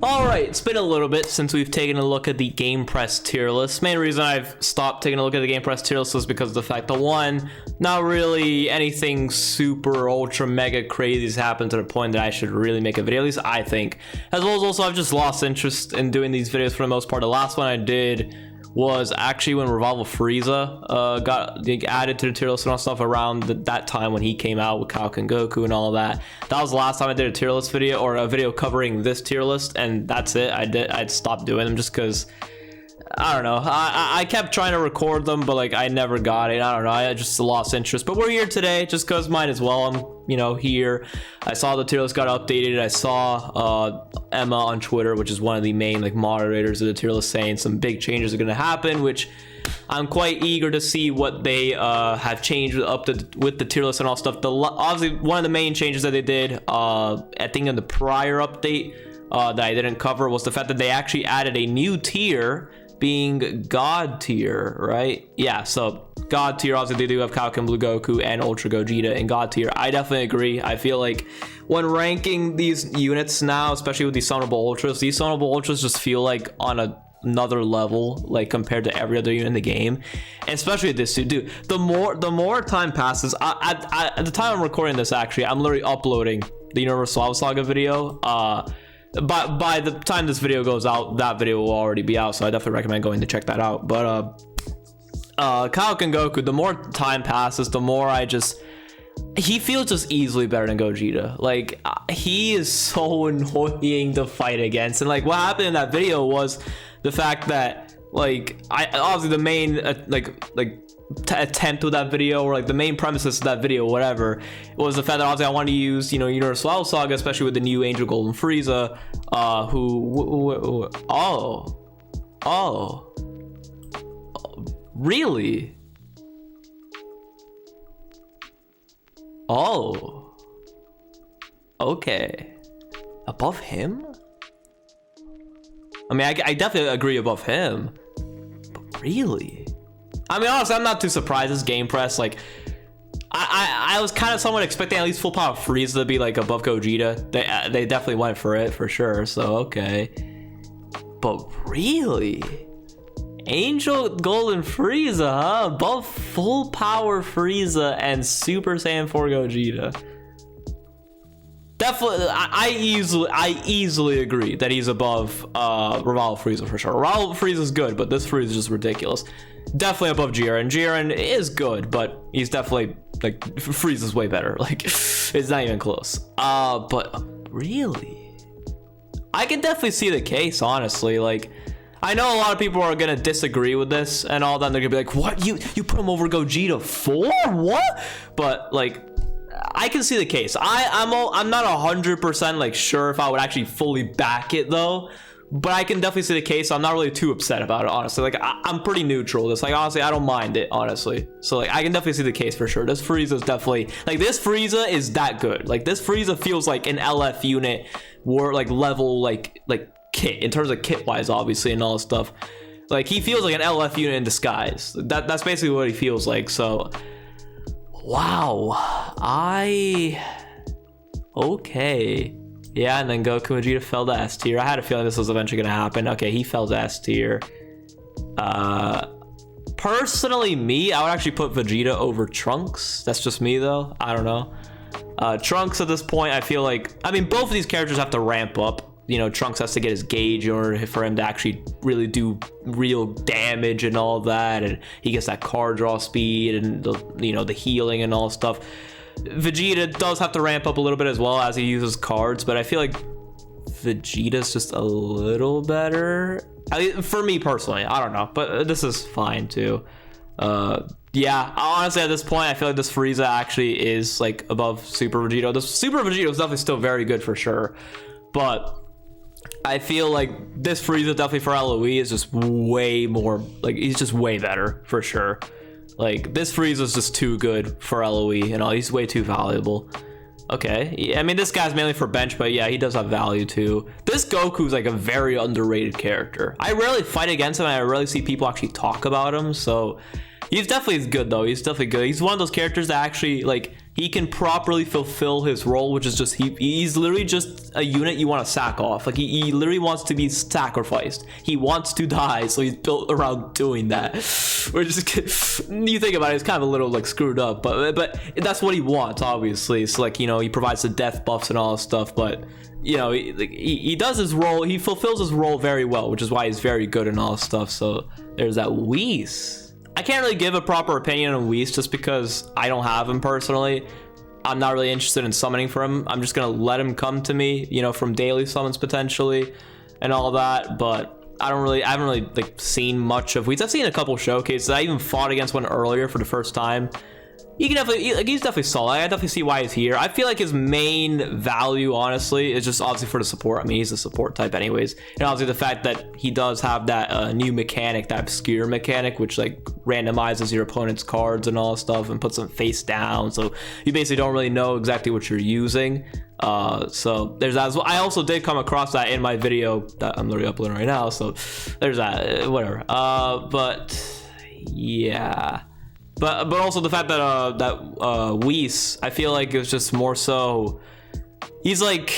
Alright, it's been a little bit since we've taken a look at the Gamepress tier list. Main reason I've stopped taking a look at the Gamepress tier list is because of the fact that one, not really anything super ultra mega crazy has happened to the point that I should really make a video, at least I think. As well as also I've just lost interest in doing these videos for the most part. The last one I did was actually when Revival Frieza got added to the tier list and all stuff around that time when he came out with Goku and all of that. That was the last time I did a tier list video, or a video covering this tier list, and that's it. I'd stopped doing them just because I don't know. I kept trying to record them, but like I never got it. I don't know. I just lost interest. But we're here today just because might as well. I'm here. I saw the tier list got updated. I saw Emma on Twitter, which is one of the main like moderators of the tier list, saying some big changes are going to happen, which I'm quite eager to see what they have changed with the tier list and all stuff. Obviously one of the main changes that they did, I think in the prior update that I didn't cover, was the fact that they actually added a new tier, being God tier, right? Yeah, so God tier, obviously they do have Kaioken Blue Goku and Ultra Gogeta in God tier. I definitely agree. I feel like when ranking these units now, especially with these summonable ultras just feel like on another level, like compared to every other unit in the game, and especially this dude. The more time passes, at the time I'm recording this, actually I'm literally uploading the Universal Saga video. But by the time this video goes out, that video will already be out, so I definitely recommend going to check that out. But Kaioken Goku, the more time passes, the more he feels just easily better than Gogeta. Like he is so annoying to fight against, and like what happened in that video was the fact that like obviously the main attempt with that video, or like the main premises of that video, whatever, was the fact that obviously I wanted to use, you know, Universal Saga, especially with the new Angel Golden Frieza, really? Oh, okay, above him? I mean, I definitely agree above him, but really? I mean, honestly, I'm not too surprised. This Gamepress, like, I was kind of somewhat expecting at least full power Frieza to be like above Gogeta. They definitely went for it for sure. So okay, but really, Angel Golden Frieza, huh? Above full power Frieza and Super Saiyan 4 Gogeta. Definitely, I easily agree that he's above Revival Frieza for sure. Revival Frieza is good, but this Frieza is just ridiculous. Definitely above Jiren. Jiren is good, but he's definitely like Frieza's way better. Like it's not even close. But really, I can definitely see the case. Honestly, like I know a lot of people are gonna disagree with this and all that. And they're gonna be like, "What? You put him over Gogeta for what?" But like, I can see the case. I'm not 100% like sure if I would actually fully back it though, but I can definitely see the case. So I'm not really too upset about it, honestly. Like I'm pretty neutral. This, like, honestly, I don't mind it, honestly. So like I can definitely see the case for sure. This Frieza is definitely like, this Frieza is that good. Like this Frieza feels like an LF unit, like level, like kit in terms of kit wise, obviously, and all this stuff. Like he feels like an LF unit in disguise. That's basically what he feels like. So wow, okay. Yeah, and then Goku and Vegeta fell to S tier. I had a feeling this was eventually gonna happen. Okay, he fell to S tier. Personally, me, I would actually put Vegeta over Trunks. That's just me though. I don't know. Trunks at this point, I feel like, I mean, both of these characters have to ramp up. You know, Trunks has to get his gauge in order for him to actually really do real damage and all that, and he gets that card draw speed and the healing and all stuff. Vegeta does have to ramp up a little bit as well as he uses cards, but I feel like Vegeta's just a little better, for me personally. I don't know, but this is fine too. Yeah, honestly at this point I feel like this Frieza actually is like above Super Vegeta. This Super Vegeta is definitely still very good for sure, but I feel like this Frieza definitely for LOE is just way more, like he's just way better for sure. Like this Frieza is just too good for LOE and all. He's way too valuable. Okay, yeah, I mean this guy's mainly for bench, but yeah, he does have value too. This Goku's like a very underrated character. I rarely fight against him and I rarely see people actually talk about him, so he's definitely good though. He's definitely good. He's one of those characters that actually, like, he can properly fulfill his role, which is just he's literally just a unit you want to sack off. Like he literally wants to be sacrificed. He wants to die, so he's built around doing that. Which is, you think about it, it's kind of a little like screwed up, but that's what he wants, obviously. So like, you know, he provides the death buffs and all this stuff, but you know, he does his role, he fulfills his role very well, which is why he's very good and all this stuff. So there's that. Whis, I can't really give a proper opinion on Whis just because I don't have him personally. I'm not really interested in summoning for him. I'm just gonna let him come to me, you know, from daily summons potentially and all that. But I haven't really like seen much of Whis. I've seen a couple showcases. I even fought against one earlier for the first time. He can definitely, he's definitely solid. I definitely see why he's here. I feel like his main value, honestly, is just obviously for the support. I mean, he's a support type anyways. And obviously the fact that he does have that new mechanic, that obscure mechanic, which like randomizes your opponent's cards and all that stuff and puts them face down. So you basically don't really know exactly what you're using. So there's that as well. I also did come across that in my video that I'm literally uploading right now. So there's that, whatever. But yeah. But also the fact that Whis, I feel like it's just more so, he's like,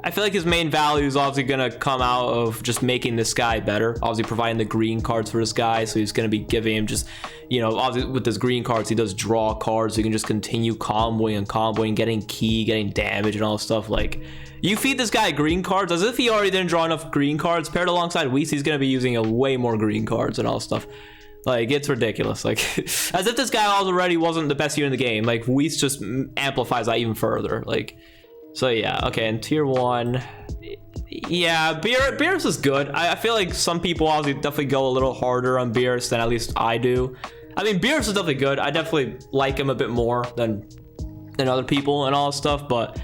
I feel like his main value is obviously gonna come out of just making this guy better, obviously providing the green cards for this guy. So he's gonna be giving him just, you know, obviously with his green cards he does draw cards, so you can just continue comboing, getting key, getting damage and all this stuff. Like, you feed this guy green cards as if he already didn't draw enough green cards. Paired alongside Whis, he's gonna be using a way more green cards and all this stuff. Like, it's ridiculous. Like, as if this guy already wasn't the best unit in the game. Like, Whis just amplifies that even further. Like, so yeah. Okay, and tier 1, yeah, Beerus is good. I feel like some people obviously definitely go a little harder on Beerus than at least I do. I mean, Beerus is definitely good. I definitely like him a bit more than other people and all this stuff, but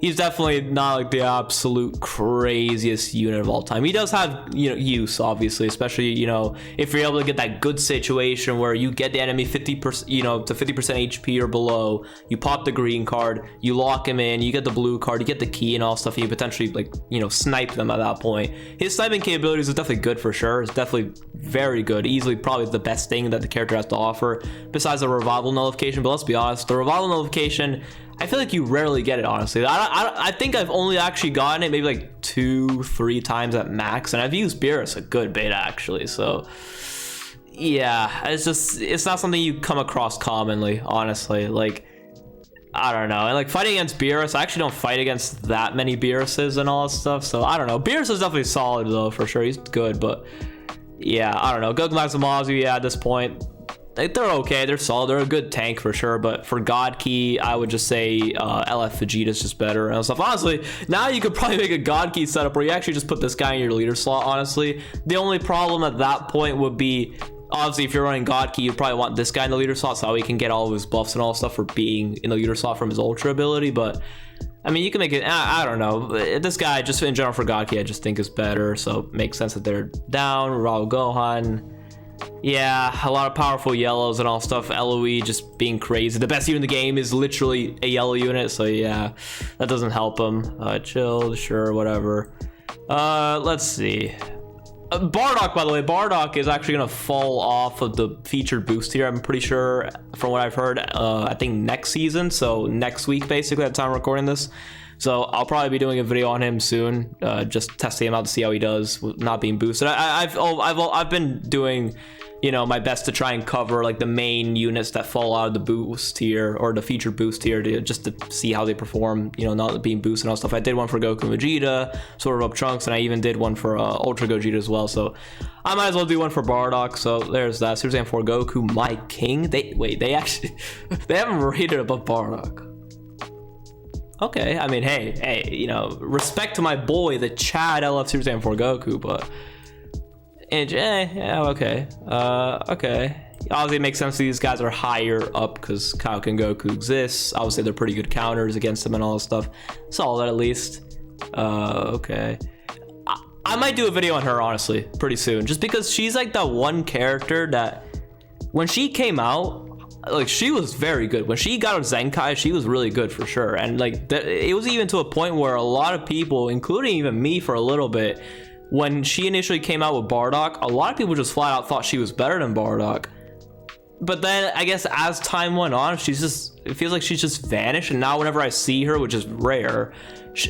he's definitely not like the absolute craziest unit of all time. He does have, you know, use, obviously, especially, you know, if you're able to get that good situation where you get the enemy 50%, you know, to 50% HP or below, you pop the green card, you lock him in, you get the blue card, you get the key and all stuff, and you potentially, like, you know, snipe them at that point. His sniping capabilities are definitely good for sure. It's definitely very good, easily probably the best thing that the character has to offer besides the revival nullification. But let's be honest, the revival nullification, I feel like you rarely get it, honestly. I think I've only actually gotten it maybe like 2-3 times at max, and I've used Beerus a good bit actually. So yeah, it's not something you come across commonly, honestly. Like, I don't know. And like fighting against Beerus, I actually don't fight against that many Beeruses and all that stuff. So I don't know. Beerus is definitely solid though, for sure. He's good, but yeah, I don't know. Goku Maximozu, yeah, at this point, like, they're okay, they're solid, they're a good tank for sure. But for God Key, I would just say LF Vegeta's just better and stuff. Honestly, now you could probably make a God Key setup where you actually just put this guy in your leader slot. Honestly, the only problem at that point would be, obviously, if you're running God Key, you probably want this guy in the leader slot so he can get all of his buffs and all stuff for being in the leader slot from his ultra ability. But I mean, you can make it, I don't know, this guy just in general for God Key I just think is better, so it makes sense that they're down. Raul Gohan, yeah, a lot of powerful yellows and all stuff. LOE just being crazy. The best unit in the game is literally a yellow unit, so yeah, that doesn't help him. Chilled, sure, whatever. Let's see. Bardock, by the way, Bardock is actually gonna fall off of the featured boost here, I'm pretty sure, from what I've heard. I think next season, so next week basically at the time I'm recording this. So I'll probably be doing a video on him soon, just testing him out to see how he does with not being boosted. I've been doing, you know, my best to try and cover like the main units that fall out of the boost tier or the featured boost tier, just to see how they perform, you know, not being boosted and all stuff. I did one for Goku and Vegeta, sort of up Trunks, and I even did one for Ultra Gogeta as well. So I might as well do one for Bardock. So there's that. Super Saiyan 4 Goku, my king. They actually they haven't rated above Bardock. Okay, I mean, hey, you know, respect to my boy, the Chad LF Super Saiyan 4 Goku, but yeah, okay, okay. Obviously, it makes sense that these guys are higher up because Kaioken and Goku exists. Obviously, they're pretty good counters against them and all this stuff. Solid at least. Okay. I might do a video on her, honestly, pretty soon, just because she's like that one character that when she came out, like, she was very good. When she got a Zenkai, she was really good for sure. And like it was even to a point where a lot of people, including even me for a little bit, when she initially came out with Bardock, a lot of people just flat out thought she was better than Bardock. but then I guess as time went on, it feels like she's just vanished. And now whenever I see her, which is rare,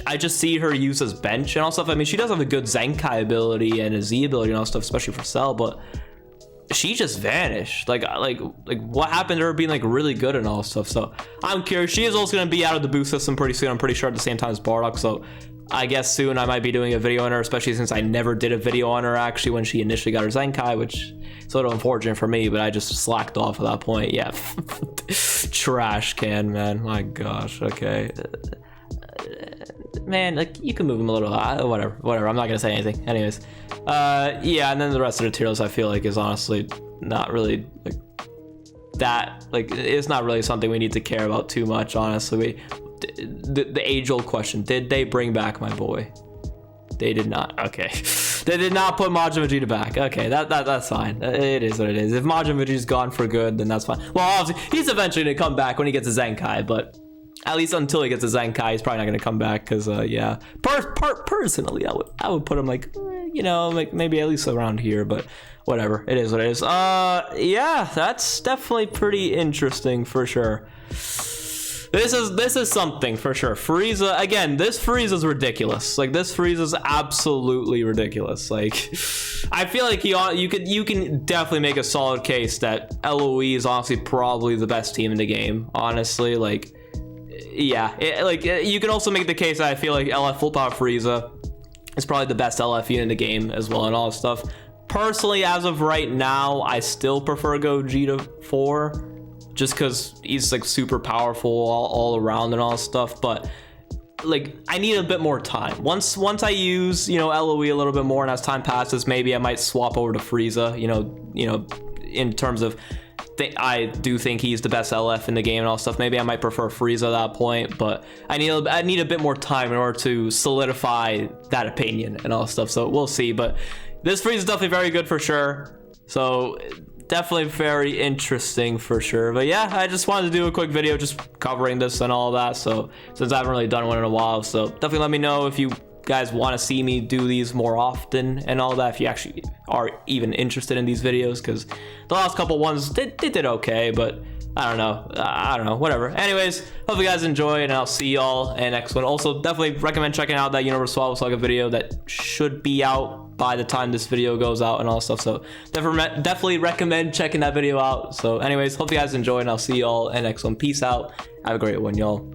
I just see her use as bench and all stuff. I mean, she does have a good Zenkai ability and a Z ability and all stuff, especially for Cell, but she just vanished. Like what happened to her being like really good and all stuff? So I'm curious. She is also going to be out of the boost system pretty soon, I'm pretty sure, at the same time as Bardock. So I guess soon I might be doing a video on her, especially since I never did a video on her actually when she initially got her Zenkai, which is a little unfortunate for me, but I just slacked off at that point. Yeah. Trash can, man. My gosh. Okay. Man, like, you can move him a little. Whatever. I'm not gonna say anything. Anyways, yeah, and then the rest of the tier list I feel like is honestly not really like that. Like, it's not really something we need to care about too much, honestly. The age-old question: did they bring back my boy? They did not. Okay, they did not put Majin Vegeta back. Okay, that's fine. It is what it is. If Majin Vegeta's gone for good, then that's fine. Well, obviously he's eventually gonna come back when he gets a Zenkai, but at least until he gets a Zenkai, he's probably not gonna come back. Cause yeah, personally, I would put him like, you know, like maybe at least around here, but whatever. It is what it is. Yeah, that's definitely pretty interesting for sure. This is something for sure. Frieza, again, this Frieza's ridiculous. Like, this Frieza's absolutely ridiculous. Like, I feel like you can definitely make a solid case that LOE is honestly probably the best team in the game. Honestly, like, yeah, you can also make the case that I feel like LF Full Power Frieza is probably the best LF unit in the game as well, and all this stuff. Personally, as of right now, I still prefer Gogeta 4. Just because he's like super powerful all around and all this stuff, but like I need a bit more time. Once I use, you know, LOE a little bit more, and as time passes, maybe I might swap over to Frieza. You know, in terms of, I do think he's the best LF in the game and all stuff. Maybe I might prefer Frieza at that point, but I need a bit more time in order to solidify that opinion and all stuff. So we'll see. But this Frieza is definitely very good for sure. So definitely very interesting for sure. But yeah, I just wanted to do a quick video just covering this and all that, so since I haven't really done one in a while. So definitely let me know if you guys want to see me do these more often and all that, if you actually are even interested in these videos, because the last couple ones they did okay, but I don't know, whatever. Anyways, hope you guys enjoy, and I'll see y'all in the next one. Also, definitely recommend checking out that Universal Saga video that should be out by the time this video goes out and all stuff. So definitely recommend checking that video out. So anyways, hope you guys enjoy, and I'll see y'all in the next one. Peace out. Have a great one, y'all.